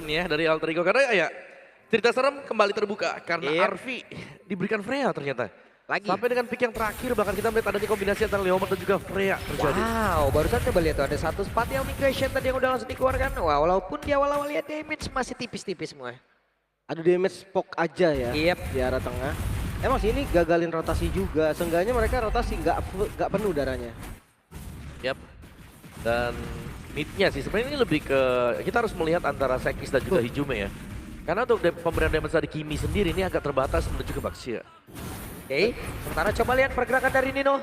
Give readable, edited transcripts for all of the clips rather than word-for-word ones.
ya dari Alter Ego. Karena ya cerita serem kembali terbuka karena Arfi diberikan Freya ternyata. Lagi. Sampai dengan pick yang terakhir bahkan kita melihat adanya kombinasi antara Leomord dan juga Freya terjadi. Wow, barusan coba lihat tuh ada satu spot yang migration tadi yang udah langsung dikeluarkan. Wah, walaupun di awal-awal lihat damage masih tipis-tipis semua. Ada damage poke aja ya Yep. di arah tengah. Emang sih ini gagalin rotasi juga. Seenggaknya mereka rotasi nggak penuh darahnya. Yap. Dan midnya sih sebenarnya ini lebih ke kita harus melihat antara Sekis dan juga Hijume ya. Karena untuk pemberian damage dari Kimi sendiri ini agak terbatas menuju ke Baxia. Oke, sementara coba lihat pergerakan dari Nino.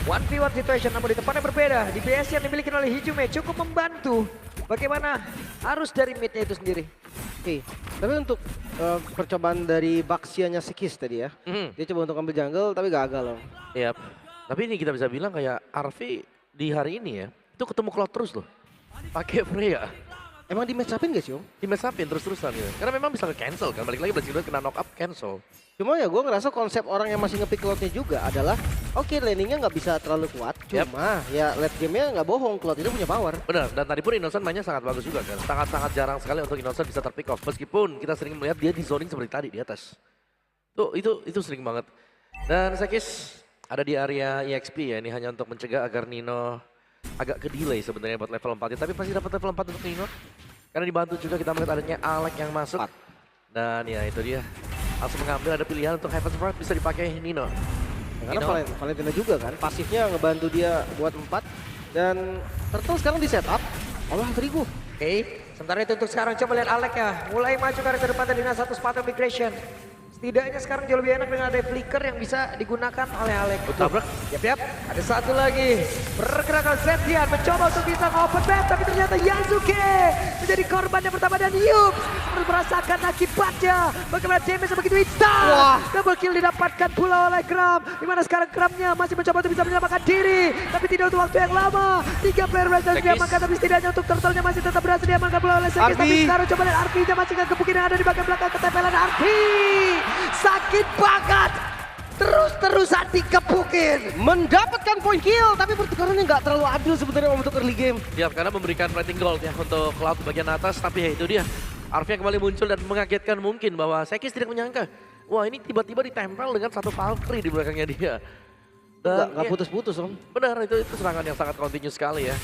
1v1 situation namun di tempat yang berbeda. Di BS yang dimiliki oleh Hijume cukup membantu. Bagaimana arus dari midnya itu sendiri. Oke, tapi untuk percobaan dari Baxianya Sekis tadi ya. Dia coba untuk ambil jungle tapi gagal loh. Yap. Tapi ini kita bisa bilang kayak Arfi di hari ini ya, itu ketemu Cloud terus loh. Pakai Freya. Emang di match upin gak sih Om? Di match upin terus-terusan gitu. Karena memang bisa ke-cancel kan, balik lagi Blazing kena knock up cancel. Cuma ya gue ngerasa konsep orang yang masih ngepick Cloud-nya juga adalah oke, laningnya nggak bisa terlalu kuat. Cuma ya late game-nya nggak bohong, Cloud itu punya power. Benar, dan tadi pun Innocent mainnya sangat bagus juga kan. Sangat-sangat jarang sekali untuk Innocent bisa terpick off. Meskipun kita sering melihat dia di zoning seperti tadi di atas. Tuh, itu sering banget. Dan Sekis ada di area EXP ya, ini hanya untuk mencegah agar Nino agak ke delay sebenarnya buat level 4 ya. Tapi pasti dapat level 4 untuk Nino. Karena dibantu juga kita melihat adanya Alek yang masuk. Dan ya itu dia. Langsung mengambil ada pilihan untuk Heaven's Wrath bisa dipakai Nino. Karena Valentina juga kan, pasifnya ngebantu dia buat 4. Dan Turtle sekarang di setup oleh Terigu. Oke, sementara itu untuk sekarang coba lihat Alek ya. Mulai maju ke arah ke depan dari satu sepatu migration. Setidaknya sekarang jauh lebih enak dengan ada flicker yang bisa digunakan oleh Alek. Tabrak. Yap, ada satu lagi. Pergerakan Zetian mencoba untuk bisa ngopen back, tapi ternyata Yasuke menjadi korban yang pertama dan Yup harus merasakan akibatnya. Bagaimana damage begitu instan. Double kill didapatkan pula oleh Kram. Dimana sekarang Kramnya masih mencoba untuk bisa menyelamatkan diri. Tapi tidak untuk waktu yang lama. 3 player berhasil diamankan, tapi setidaknya untuk Turtle-nya masih tetap berhasil diamankan pula oleh Sekis. Tapi sekarang coba lihat Arfi-nya masih ke kemungkinan ada di bagian belakang ketempelan Arfi. Sakit banget. Terus-terusan dikepukin. Mendapatkan point kill, tapi pertukarannya nggak terlalu adil sebenarnya untuk early game. Ya, karena memberikan rating gold ya untuk Cloud bagian atas. Tapi ya itu dia. Arfi yang kembali muncul dan mengagetkan mungkin bahwa Sekis tidak menyangka. Wah, ini tiba-tiba ditempel dengan satu Valkyrie di belakangnya dia. Dan Nggak putus-putus Om. benar, itu serangan yang sangat kontinu sekali ya.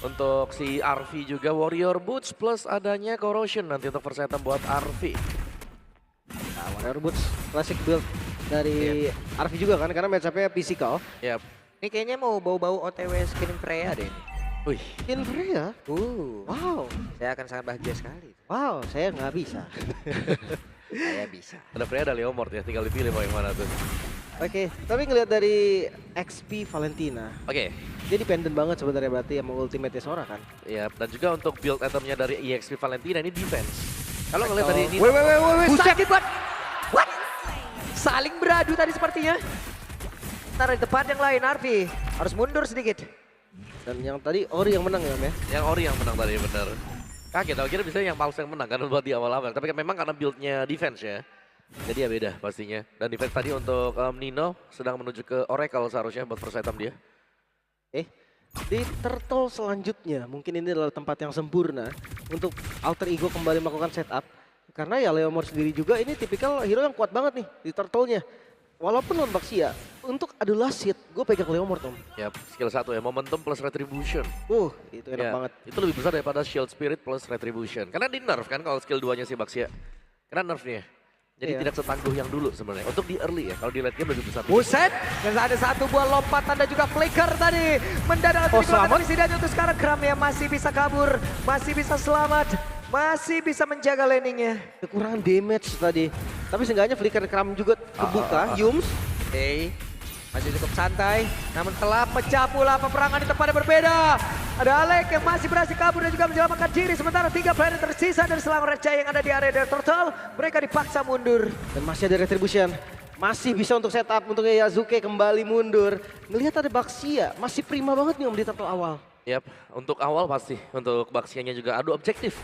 Untuk si Arfi juga Warrior Boots plus adanya Corrosion nanti untuk first item buat Arfi. Nah, Warrior Boots classic build dari Arfi juga kan, karena match-up-nya physical. Yap. Ini kayaknya mau bau-bau OTW skin Freya deh ini. Wih. Skin Freya? Wow. Saya akan sangat bahagia sekali. Wow, saya nggak bisa. Saya bisa. Ada Freya, ada Leomord ya, tinggal dipilih mau yang mana tuh. Oke, tapi ngelihat dari XP Valentina, Oke. dia dependent banget sebenarnya berarti sama ultimate-nya Sora kan. Ya, dan juga untuk build itemnya dari EXP Valentina ini defense. Kalau ngeliat dari ini, Wait, sakit banget. What? Saling beradu tadi sepertinya. Ntar di depan yang lain, Arfi harus mundur sedikit. Dan yang tadi Ori yang menang ya Om ya. yang Ori yang menang tadi bener. Kaget, aku kira bisa yang Pulse yang menang kan buat di awal-awal. Tapi memang karena buildnya defense ya. Jadi ya beda pastinya. Dan defense tadi untuk Nino sedang menuju ke Oracle seharusnya buat first item dia. Di Turtle selanjutnya, mungkin ini adalah tempat yang sempurna untuk Alter Ego kembali melakukan setup. Karena ya Leomord sendiri juga ini tipikal hero yang kuat banget nih di Turtle-nya. Walaupun non Baxia, untuk adu last hit, gue pegang Leomord Om. Ya, skill 1 ya, momentum plus retribution. Itu enak Ya, banget. itu lebih besar daripada shield spirit plus retribution. Karena di nerf kan kalau skill 2-nya si Baxia. Karena nerfnya. Jadi tidak setangguh yang dulu sebenarnya. Untuk di early ya, kalau di late game lebih besar. Buset, dan ada satu buah lompatan dan juga flicker tadi. Mendadak selamat. tapi setidaknya untuk sekarang Kram ya masih bisa kabur, masih bisa selamat, masih bisa menjaga landingnya. Kekurangan damage tadi. Tapi seenggaknya flicker Kram juga kebuka, Yums. Oke, masih cukup santai, namun telah pecah pula peperangan di tempat yang berbeda. Ada Alek yang masih berhasil kabur dan juga menyelamatkan diri. Sementara 3 player tersisa dari Selang Raja yang ada di area dari Turtle. Mereka dipaksa mundur. Dan masih ada retribution. Masih bisa untuk setup untuk Yasuke kembali mundur. Ngelihat ada Baxia, masih prima banget nih Om di Turtle awal. Yap, untuk awal pasti, untuk Baxianya juga adu objektif.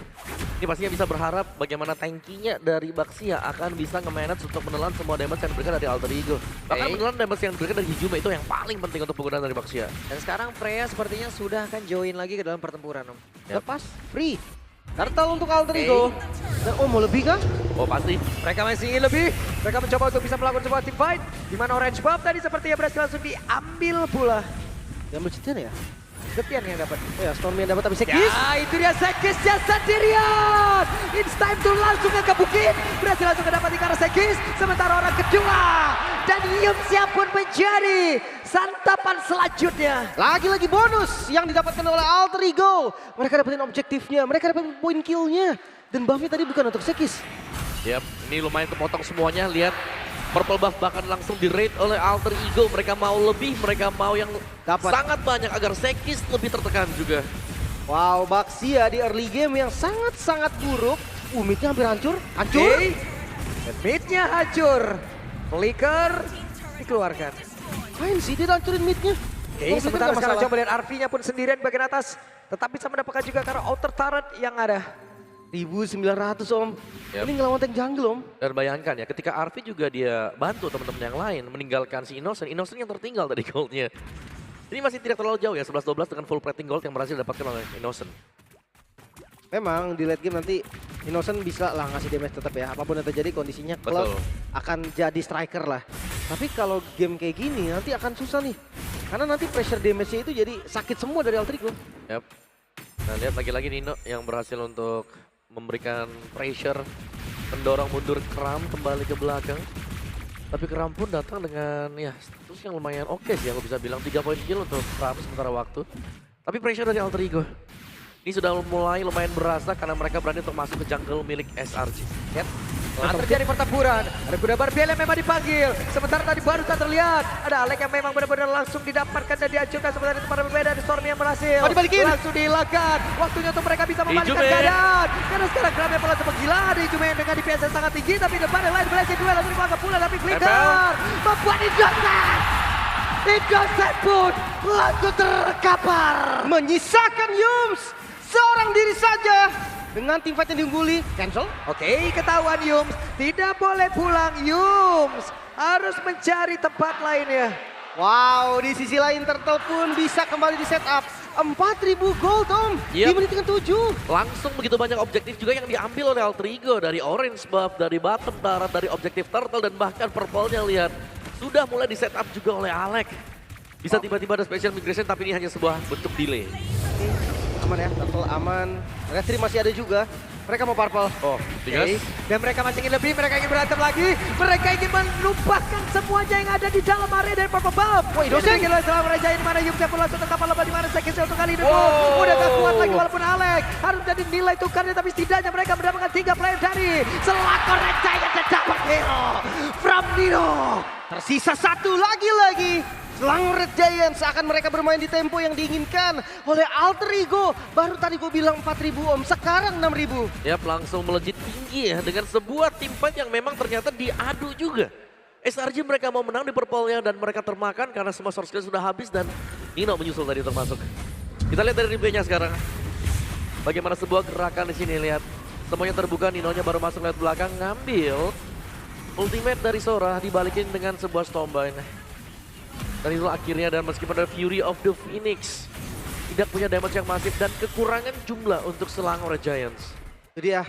Ini pastinya bisa berharap bagaimana tankinya dari Baxia akan bisa nge-manage untuk menelan semua damage yang diberikan dari Alter Ego. Bahkan menelan damage yang diberikan dari Hijume itu yang paling penting untuk penggunaan dari Baxia. Dan sekarang Freya sepertinya sudah akan join lagi ke dalam pertempuran Om. Lepas, free. Turtle untuk Alter Ego. Dan mau lebih kah? Oh pasti. Mereka masih ingin lebih. Mereka mencoba untuk bisa melakukan sebuah team fight. Di mana Orange Buff tadi sepertinya berhasil langsung diambil pula. Diambil Citian ya? Setian yang dapat. Ya, Stormy yang dapat tapi Sekis. Ya, itu dia Sekisnya sendirian. It's time to langsung ngegebukin. Berhasil langsung mendapati karena Sekis. Sementara orang kedua. Dan Yumsia pun menjadi santapan selanjutnya. Lagi-lagi bonus yang didapatkan oleh Alter Ego. Mereka dapetin objektifnya, mereka dapetin poin killnya. Dan buffnya tadi bukan untuk Sekis. Yap, ini lumayan kepotong semuanya. Lihat, purple buff bahkan langsung di raid oleh Alter Ego. Mereka mau lebih, mereka mau yang Dapat. sangat banyak agar Sekis lebih tertekan juga. Wow, Baxia di early game yang sangat-sangat buruk. Midnya hampir hancur. Hancur. Oke. Dan midnya hancur. Flicker dikeluarkan. Main sih dia hancurin midnya. Oke, sementara sekarang coba lihat RV-nya pun sendirian bagian atas. Tetap bisa mendapatkan juga karena outer turret yang ada. 1900 Om. Yap. Ini ngelawan tank jungle Om. Dan bayangkan ya, ketika Arvi juga dia bantu teman-teman yang lain meninggalkan si Innocent. Innocent yang tertinggal tadi goldnya. Ini masih tidak terlalu jauh ya, 11-12 dengan full plating gold yang berhasil didapatkan oleh Innocent. Memang di late game nanti Innocent bisa lah ngasih damage tetap ya. Apapun yang terjadi kondisinya Cloud Betul. akan jadi striker lah. Tapi kalau game kayak gini nanti akan susah nih. Karena nanti pressure damage-nya itu jadi sakit semua dari Alter Ego. Yap. Nah lihat lagi-lagi Nino yang berhasil untuk memberikan pressure, mendorong mundur Kram kembali ke belakang. Tapi Kram pun datang dengan ya status yang lumayan oke sih aku bisa bilang 3 poin kill untuk Kram sementara waktu. Tapi pressure dari Alter Ego ini sudah mulai lumayan berasa karena mereka berani untuk masuk ke jungle milik SRG. Yep. Telah terjadi pertempuran. Ada kuda Barbiel yang memang dipanggil. Sementara tadi baru tak terlihat. Ada Alek yang memang benar-benar langsung didapatkan dan dihancurkan. Sementara itu pada berbeda ada Stormy yang berhasil. Dibalikin. Langsung dihilangkan. Waktunya untuk mereka bisa membalikkan Ijume. keadaan. Karena sekarang Kramnya pula gila. Ada Ijume dengan DPS yang sangat tinggi. Tapi depan yang lain berhasil duel. Langsung dikeluarkan pula. Tapi Flicker membuat Innocent. Innocent pun langsung terkapar. Menyisakan Yums seorang diri saja. Dengan tim fight yang diungguli, cancel. Oke, ketahuan Yums. Tidak boleh pulang Yums. Harus mencari tempat lainnya. Wow, di sisi lain Turtle pun bisa kembali di setup. 4.000 gold Om, di Yep. menit ke-7. Langsung begitu banyak objektif juga yang diambil oleh Alter Ego. Dari orange buff, dari bottom darat, dari objektif turtle dan bahkan purple-nya lihat. Sudah mulai di setup juga oleh Alek. Bisa tiba-tiba ada special migration tapi ini hanya sebuah bentuk delay. Aman ya, Turtle aman. Red Tree masih ada juga. Mereka mau purple. Oh, Oke. Dan mereka masih ingin lebih, mereka ingin berantem lagi. Mereka ingin menumpahkan semuanya yang ada di dalam area dari Purple Buff. Woi, dosen. Ini adalah selama raja di mana Yumsia pun langsung terkapar lebat di mana Sekisnya untuk kali ini. Wow. Udah gak kuat lagi walaupun Alek. Harus jadi nilai tukarnya tapi setidaknya mereka mendapatkan 3 player dari Selakor Raja yang terdapat hero from Nino. Tersisa satu lagi-lagi. Selangor Red Giants akan mereka bermain di tempo yang diinginkan oleh Alter Ego. Baru tadi gue bilang 4.000 Om, sekarang 6.000. Yap, langsung melejit tinggi ya dengan sebuah tim fight yang memang ternyata diadu juga. SRG mereka mau menang di purple-nya dan mereka termakan karena semua source skill sudah habis dan Nino menyusul tadi termasuk. Kita lihat dari replaynya sekarang. Bagaimana sebuah gerakan di sini lihat. Semuanya terbuka, Ninonya baru masuk lewat belakang ngambil ultimate dari Sora dibalikin dengan sebuah Stormbind. Dan itu akhirnya dan meskipun ada Fury of the Phoenix tidak punya damage yang masif dan kekurangan jumlah untuk Selangor Giants. Itu dia,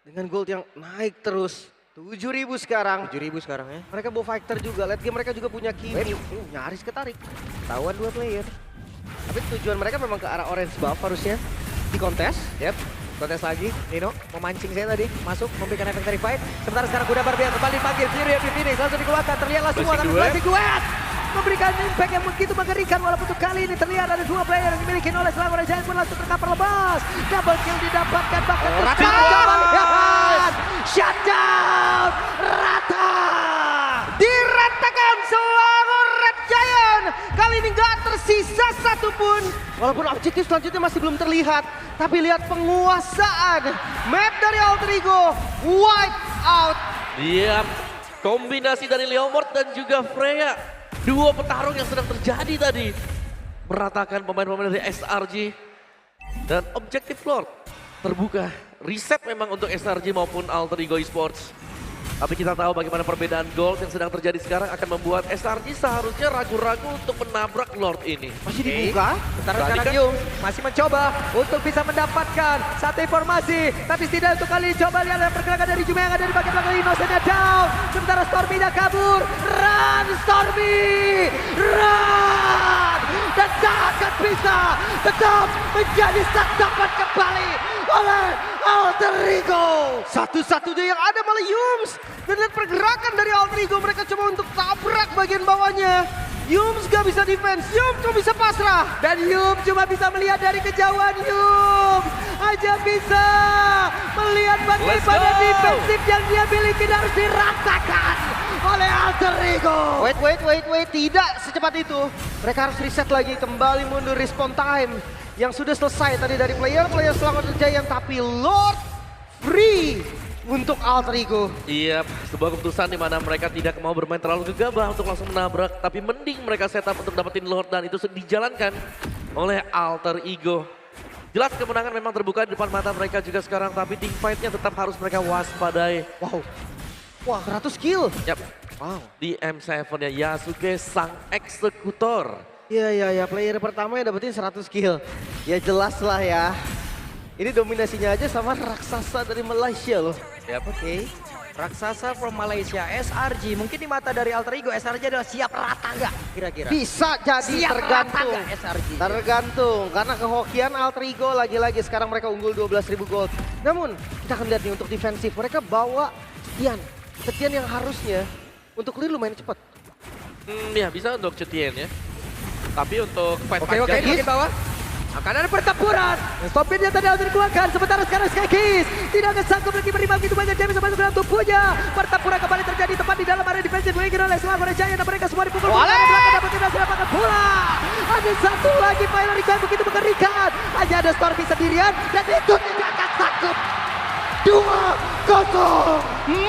dengan gold yang naik terus. 7.000 sekarang. 7.000 sekarang ya. Mereka bawa fighter juga, late game mereka juga punya Kimi. Nyaris ketarik. Tahuan 2 player. Tapi tujuan mereka memang ke arah orange buff harusnya. Di kontes. Yep. Kontes lagi, Nino memancing saya tadi, masuk memberikan efek dari fight. Sementara sekarang kuda Barbiel kembali panggil Fury of the Phoenix, langsung dikeluarkan, terlihatlah semua tapi Blazing Duet memberikan impact yang begitu mengerikan walaupun untuk kali ini terlihat ada 2 player yang dimiliki oleh Selangor Giants pun langsung terkapar lepas. Double kill didapatkan bahkan tercatat. Shutdown rata. Diratakan Selangor Red Giant. Kali ini nggak tersisa satupun. Walaupun objektif selanjutnya masih belum terlihat. Tapi lihat penguasaan map dari Alter Ego. Wipe out. Iya, kombinasi dari Leomord dan juga Freya. Dua petarung yang sedang terjadi tadi. Meratakan pemain-pemain dari SRG. Dan objektif Lord terbuka. Reset memang untuk SRG maupun Alter Ego Esports. Tapi kita tahu bagaimana perbedaan gold yang sedang terjadi sekarang akan membuat SRG seharusnya ragu-ragu untuk menabrak Lord ini. Masih dibuka. Sementara Berarti sekarang kan- Yung masih mencoba untuk bisa mendapatkan satu informasi. Tapi tidak untuk kali ini. Coba lihat ada pergerakan dari Juma yang ada di bagian belakang Innocent-nya down. Sementara Stormy dah kabur. Run Stormy! Run! Dan takkan bisa tetap menjadi sasaran kembali oleh Alter Ego. Satu-satunya yang ada malah Yums. Dan lihat pergerakan dari Alter Ego, mereka coba untuk tabrak bagian bawahnya. Yums gak bisa defense, Yums cuma bisa pasrah. Dan Yum cuma bisa melihat dari kejauhan. Yum hanya bisa melihat Let's bagaimana go. defensif yang dia miliki dan harus dirasakan oleh Alter Ego. Wait, tidak secepat itu. Mereka harus reset lagi, kembali mundur respawn time. Yang sudah selesai tadi dari player-player Selamat Giant, tapi Lord free untuk Alter Ego. Iya, sebuah keputusan di mana mereka tidak mau bermain terlalu gegabah untuk langsung menabrak. Tapi mending mereka setup untuk dapetin Lord dan itu dijalankan oleh Alter Ego. Jelas kemenangan memang terbuka di depan mata mereka juga sekarang. Tapi team fight-nya tetap harus mereka waspadai. Wow, wah 100 kill. Yap, Wow. di M7-nya Yasuke sang eksekutor. Ya, player pertama yang dapetin 100 kill. Ya jelas lah ya. Ini dominasinya aja sama raksasa dari Malaysia loh. Yap. Oke. Raksasa from Malaysia, SRG. Mungkin di mata dari Alter Ego, SRG adalah siap rata nggak kira-kira? Bisa jadi Siap rata tergantung. nggak SRG? Tergantung, karena kehokian Alter Ego lagi-lagi sekarang mereka unggul 12.000 gold. Namun kita akan lihat nih untuk defensif, mereka bawa Setian yang harusnya untuk clear lumayan cepat. Ya bisa untuk Cetien ya. Tapi untuk fight Oke, di bagian bawah. Akan ada pertempuran. Stopinnya tadi harus dikeluarkan. Sementara sekarang Skykis tidak akan sanggup lagi menerima begitu banyak damage masuk dalam tubuhnya. Pertempuran kembali terjadi tepat di dalam area defensif dimiliki oleh Selamat Giant. Dan mereka semua dipukul. Belakang dapat tidak dapatkan bola. Ada satu lagi final yang begitu mengerikan. Hanya ada Stormy sendirian dan itu tidak akan sanggup. 2-0.